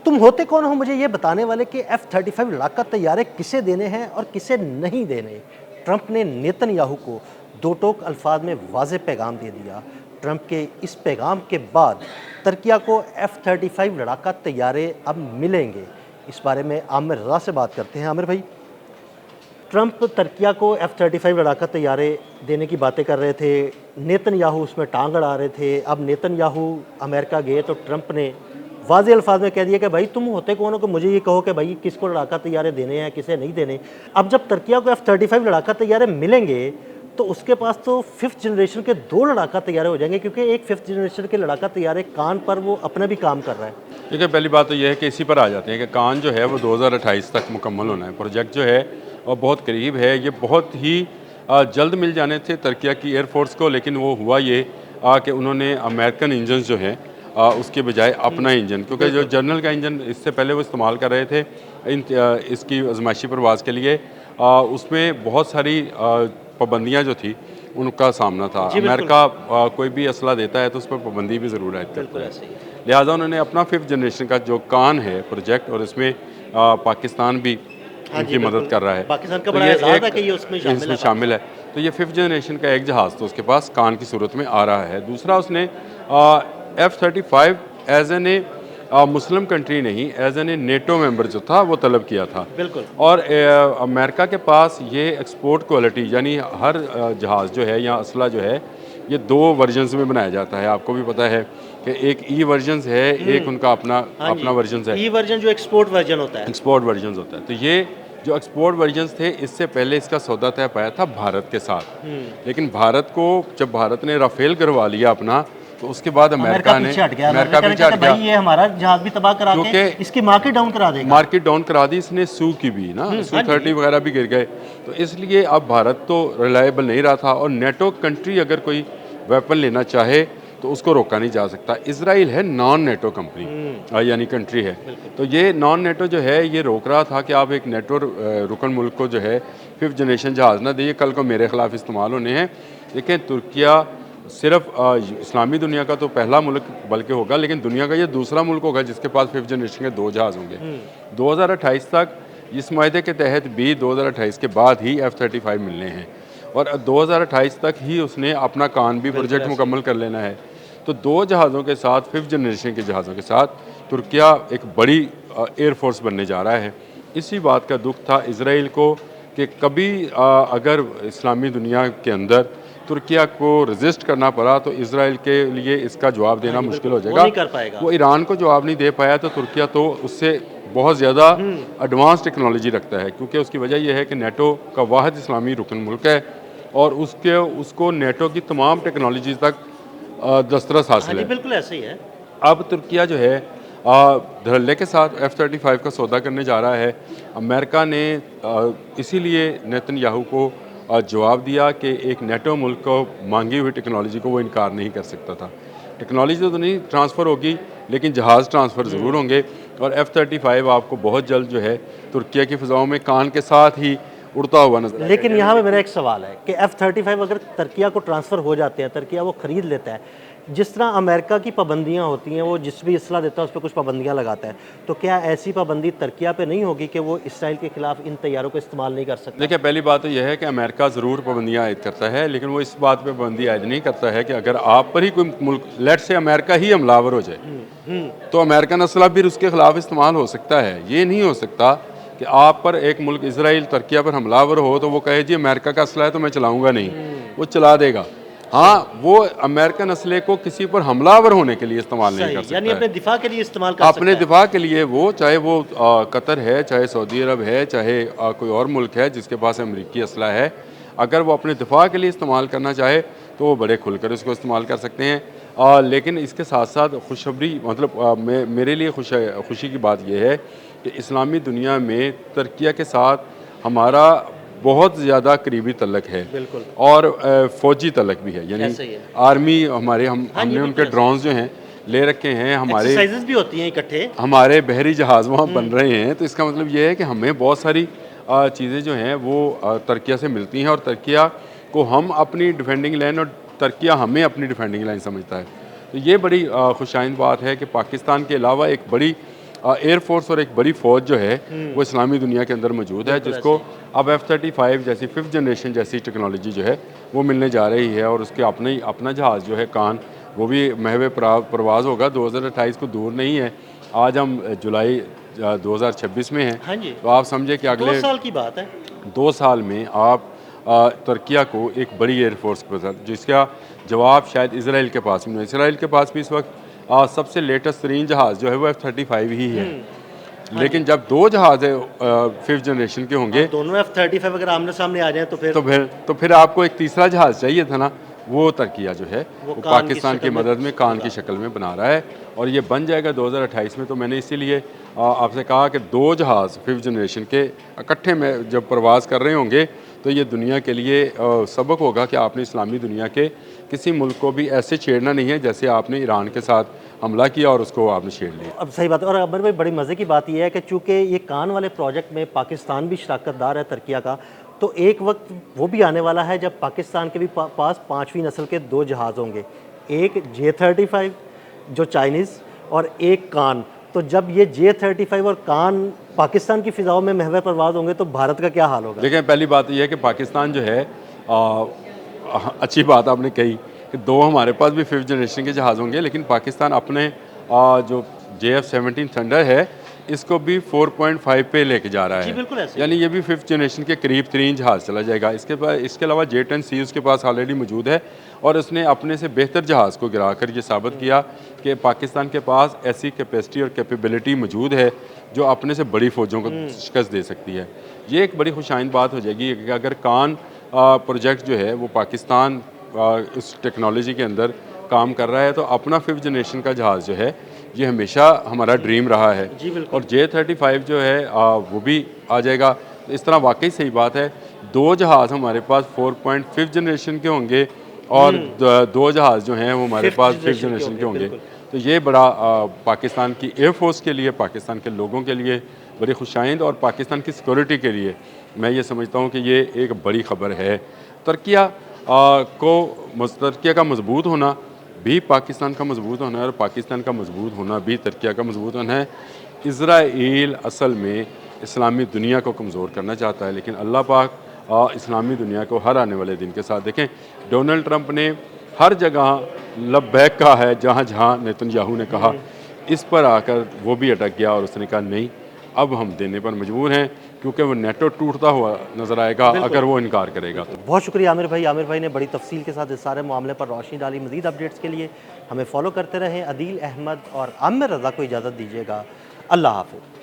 तुम होते कौन हो मुझे ये बताने वाले कि F-35 लड़ाका तैयारे किसे देने हैं और किसे नहीं देने। ट्रंप ने नेतन्याहू को दो टोक अल्फाज में वाज़ेह पैगाम दे दिया। ट्रंप के इस पैगाम के बाद तुर्किया को F-35 लड़ाका तैयारे अब मिलेंगे। इस बारे में आमिर रज़ा से बात करते हैं। आमिर भाई, ट्रंप तुर्किया को F-35 लड़ाका तैयारे देने की बातें कर रहे थे, नेतन्याहू उसमें टांग अड़ा रहे थे। अब नेतन्याहू अमेरिका गए तो ट्रंप ने वाज़ेह अल्फाज में कह दिया कि भाई तुम होते कौन हो कि मुझे ये कहो कि भाई किसको लड़ाका तैयारे देने हैं किसे नहीं देने। अब जब तुर्किया को F-35 लड़ाका तैयारे मिलेंगे तो उसके पास तो 5th जनरेशन के 2 लड़ाका तैयारे हो जाएंगे, क्योंकि एक 5th जनरेशन के लड़ाका तैयारे कान पर वो अपना भी काम कर रहा है। देखिए, पहली बात तो यह है कि इसी पर आ जाते हैं कि कान जो है वो 2028 तक मुकम्मल होना है। प्रोजेक्ट जो है और बहुत करीब है, ये बहुत ही जल्द मिल जाने थे तुर्किया की एयरफोर्स को, लेकिन वो हुआ ये कि उन्होंने अमेरिकन इंजन जो हैं उसके बजाय अपना इंजन, क्योंकि जो जर्नल का इंजन इससे पहले वो इस्तेमाल कर रहे थे इसकी आजमाइशी परवाज़ के लिए, उसमें बहुत सारी पाबंदियाँ जो थी उनका सामना था। अमेरिका कोई भी असला देता है तो उस पर पाबंदी भी ज़रूर आयद करता है। लिहाजा उन्होंने अपना 5th जनरेशन का जो कान है प्रोजेक्ट, और इसमें पाकिस्तान भी उनकी मदद कर रहा है। पाकिस्तान का बड़ा एहसास है कि ये उसमें शामिल है। तो ये 5th जनरेशन का एक जहाज़ तो उसके पास कान की सूरत में आ रहा है। दूसरा, उसने F-35 as an a Muslim country नहीं, as an a NATO member जो था वो तलब किया था। बिल्कुल। और अमेरिका के पास ये एक्सपोर्ट क्वालिटी, यानी हर जहाज़ जो है या असला जो है ये 2 वर्जन्स में बनाया जाता है। आपको भी पता है कि एक ई वर्जन्स है, एक उनका अपना वर्जन्स है। ई वर्जन जो एक्सपोर्ट वर्जन होता है, एक्सपोर्ट वर्जन्स होता है। तो ये जो एक्सपोर्ट वर्जन्स थे, इससे पहले इसका सौदा तय पाया था भारत के साथ, लेकिन भारत को जब भारत ने राफेल करवा लिया अपना, तो उसके बाद अमेरिका पीछे हट गया। ये हमारा जहाज भी तबाह करा के इसकी मार्केट डाउन करा देगा। मार्केट डाउन करा दी इसने, सू की भी ना, Su-30 वगैरह भी गिर गए। तो इसलिए अब भारत तो रिलायबल नहीं रहा था, और नेटो कंट्री अगर कोई वेपन लेना चाहे तो उसको रोका नहीं जा सकता। इजराइल है नॉन नेटो कंपनी यानी कंट्री है, तो ये नॉन नेटो जो है ये रोक रहा था कि आप एक नेटो रुकन मुल्क को जो है 5th जनरेशन जहाज़ ना दिए, कल को मेरे खिलाफ इस्तेमाल होने हैं। देखें, तुर्किया सिर्फ इस्लामी दुनिया का तो पहला मुल्क बल्कि होगा, लेकिन दुनिया का ये दूसरा मुल्क होगा जिसके पास 5th जनरेशन के 2 जहाज़ होंगे। 2028 तक इस माहदे के तहत भी 2028 के बाद ही F-35 मिलने हैं, और 2028 तक ही उसने अपना कान भी प्रोजेक्ट मुकम्मल कर लेना है। तो 2 जहाज़ों के साथ 5th जनरेशन के जहाज़ों के साथ तुर्किया एक बड़ी एयरफोर्स बनने जा रहा है। इसी बात का दुख था इसराइल को कि कभी अगर इस्लामी दुनिया के अंदर तुर्किया को रेजिस्ट करना पड़ा तो इसराइल के लिए इसका जवाब देना मुश्किल हो जाएगा। वो नहीं कर पाएगा। वो ईरान को जवाब नहीं दे पाया, तो तुर्किया तो उससे बहुत ज़्यादा एडवांस टेक्नोलॉजी रखता है, क्योंकि उसकी वजह यह है कि नेटो का वाहिद इस्लामी रुकन मुल्क है, और उसको नेटो की तमाम टेक्नोलॉजी तक दस्तरस हासिल है। बिल्कुल ऐसे ही है। अब तुर्किया जो है धड़ल्ले के साथ F-35 का सौदा करने जा रहा है। अमेरिका ने इसीलिए नेतन्याहू को जवाब दिया कि एक नेटो मुल्क को मांगी हुई टेक्नोलॉजी को वो इनकार नहीं कर सकता था। टेक्नोलॉजी तो नहीं ट्रांसफ़र होगी, लेकिन जहाज़ ट्रांसफ़र ज़रूर होंगे, और F-35 आपको बहुत जल्द जो है तुर्किया की फ़िज़ाओं में कान के साथ ही उड़ता हुआ नजर। लेकिन यहाँ पे मेरा एक सवाल है कि F-35 अगर तुर्किया को ट्रांसफ़र हो जाते हैं, तुर्किया वो ख़रीद लेता है, जिस तरह अमेरिका की पाबंदियाँ होती हैं, वो जिस भी असला देता है उस पर कुछ पाबंदियाँ लगाता है, तो क्या ऐसी पाबंदी तुर्किया पे नहीं होगी कि वो इसराइल के खिलाफ इन तैयारों को इस्तेमाल नहीं कर सकता? देखिए, पहली बात तो यह है कि अमेरिका ज़रूर पाबंदियाँ आयद करता है, लेकिन वो इस बात पे पाबंदी आयद नहीं करता है कि अगर आप पर ही कोई मुल्क, लेट से अमेरिका ही हमलावर हो जाए, तो अमेरिकन असला फिर उसके खिलाफ इस्तेमाल हो सकता है। ये नहीं हो सकता कि आप पर एक मुल्क इसराइल तुर्किया पर हमलावर हो तो वो कहे जी अमेरिका का असला है तो मैं चलाऊँगा नहीं, वो चला देगा। हाँ, वो अमेरिकन असले को किसी पर हमलावर होने के लिए इस्तेमाल नहीं कर सकता, यानी अपने दिफा के लिए इस्तेमाल कर सकता है। अपने दिफा के लिए वो, चाहे वो कतर है, चाहे सऊदी अरब है, चाहे कोई और मुल्क है जिसके पास अमेरिकी असला है, अगर वो अपने दिफा के लिए इस्तेमाल करना चाहे तो वो बड़े खुलकर उसको इस्तेमाल कर सकते हैं। लेकिन इसके साथ साथ खुशखबरी, मतलब मेरे लिए खुशी की बात यह है कि इस्लामी दुनिया में तुर्किया के साथ हमारा बहुत ज़्यादा करीबी तल्लक है, बिल्कुल, और फ़ौजी तल्लक भी है, यानी आर्मी हमने उनके ड्रोन्स जो हैं ले रखे हैं, हमारे एक्सरसाइजेस भी होती हैं इकट्ठे, हमारे बहरी जहाज़ वहाँ बन रहे हैं। तो इसका मतलब ये है कि हमें बहुत सारी चीज़ें जो हैं वो तुर्किया से मिलती हैं, और तुर्किया को हम अपनी डिफेंडिंग लाइन और तुर्किया हमें अपनी डिफेंडिंग लाइन समझता है। तो ये बड़ी खुशाइंद बात है कि पाकिस्तान के अलावा एक बड़ी एयरफोर्स और एक बड़ी फौज जो है वो इस्लामी दुनिया के अंदर मौजूद है, जिसको अब F-35 जैसी 5th जनरेशन जैसी टेक्नोलॉजी जो है वो मिलने जा रही है। और उसके अपना जहाज़ जो है कान, वो भी महवे परवाज़ होगा। 2028 को दूर नहीं है, आज हम जुलाई 2026 में हैं। हाँ जी। तो आप समझे कि 2 अगले साल की बात है। 2 साल में आप तुर्किया को एक बड़ी एयरफोर्स के साथ, जिसका जवाब शायद इसराइल के पास भी नहीं है। इसराइल के पास भी इस वक्त सबसे लेटेस्ट तरीन जहाज़ जो है वो F-35 ही है। लेकिन जब 2 जहाज़ 5th जनरेशन के होंगे दोनों F-35 अगर आमने सामने आ जाए तो फिर आपको एक तीसरा जहाज़ चाहिए था ना, वो तुर्किया जो है वो कान की पाकिस्तान की शक्ल में मदद में कान की शक्ल में बना रहा है, और ये बन जाएगा 2028 में। तो मैंने इसीलिए आपसे कहा कि 2 जहाज़ 5th जनरेशन के इकट्ठे में जब प्रवास कर रहे होंगे तो ये दुनिया के लिए सबक होगा कि आपने इस्लामी दुनिया के किसी मुल्क को भी ऐसे छेड़ना नहीं है जैसे आपने ईरान के साथ हमला किया और उसको आपने छेड़ लिया। अब सही बात है। और अमर भाई, बड़ी मज़े की बात यह है कि चूँकि ये कान वाले प्रोजेक्ट में पाकिस्तान भी शराकतदार है तुर्किया का, तो एक वक्त वो भी आने वाला है जब पाकिस्तान के भी पास 5वीं नस्ल के 2 जहाज़ होंगे, एक J-35 जो चाइनीज़ और एक कान। तो जब ये J-35 और कान पाकिस्तान की फ़िज़ाओं में महवे परवाज़ होंगे तो भारत का क्या हाल होगा? देखें, पहली बात यह है कि पाकिस्तान जो है अच्छी बात आपने कही कि 2 हमारे पास भी 5th जनरेशन के जहाज़ होंगे, लेकिन पाकिस्तान अपने जो JF-17 थंडर है इसको भी 4.5 पे लेके जा रहा जी है। बिल्कुल ऐसे। यानी ये भी 5th जनरेशन के करीब तरीन जहाज़ चला जाएगा। इसके अलावा J-10C उसके पास ऑलरेडी मौजूद है, और उसने अपने से बेहतर जहाज़ को गिरा कर ये साबित किया कि पाकिस्तान के पास ऐसी कैपेसिटी और कैपेबिलिटी मौजूद है जो अपने से बड़ी फ़ौजों को शिकस्त दे सकती है। ये एक बड़ी खुशाइंद बात हो जाएगी कि अगर कान प्रोजेक्ट जो है वो पाकिस्तान इस टेक्नोलॉजी के अंदर काम कर रहा है, तो अपना 5th जनरेशन का जहाज़ जो है ये हमेशा हमारा ड्रीम रहा है। जी बिल्कुल। और J-35 जो है वो भी आ जाएगा। तो इस तरह वाकई सही बात है, 2 जहाज़ हमारे पास 4.5 जनरेशन के होंगे और 2 जहाज़ जो हैं वो हमारे पास 5th जनरेशन के होंगे। तो ये बड़ा पाकिस्तान की एयरफोर्स के लिए, पाकिस्तान के लोगों के लिए बड़ी खुशाइंद, और पाकिस्तान की सिक्योरिटी के लिए मैं ये समझता हूँ कि ये एक बड़ी खबर है। तुर्किया तुर्किया का मजबूत होना भी पाकिस्तान का मजबूत होना है, और पाकिस्तान का मजबूत होना भी तुर्किया का मजबूत होना है। इज़राइल असल में इस्लामी दुनिया को कमज़ोर करना चाहता है, लेकिन अल्लाह पाक इस्लामी दुनिया को हर आने वाले दिन के साथ, देखें डोनाल्ड ट्रंप ने हर जगह लब्बैक कहा है, जहाँ जहाँ नेतन्याहू ने कहा, इस पर आकर वो भी अटक गया और उसने कहा नहीं, अब हम देने पर मजबूर हैं, क्योंकि वो नेटो टूटता हुआ नज़र आएगा अगर वो इनकार करेगा तो। बहुत शुक्रिया आमिर भाई। आमिर भाई ने बड़ी तफसील के साथ इस सारे मामले पर रोशनी डाली। मज़ीद अपडेट्स के लिए हमें फॉलो करते रहें। अदील अहमद और आमिर रज़ा को इजाज़त दीजिएगा। अल्लाह हाफ़िज़।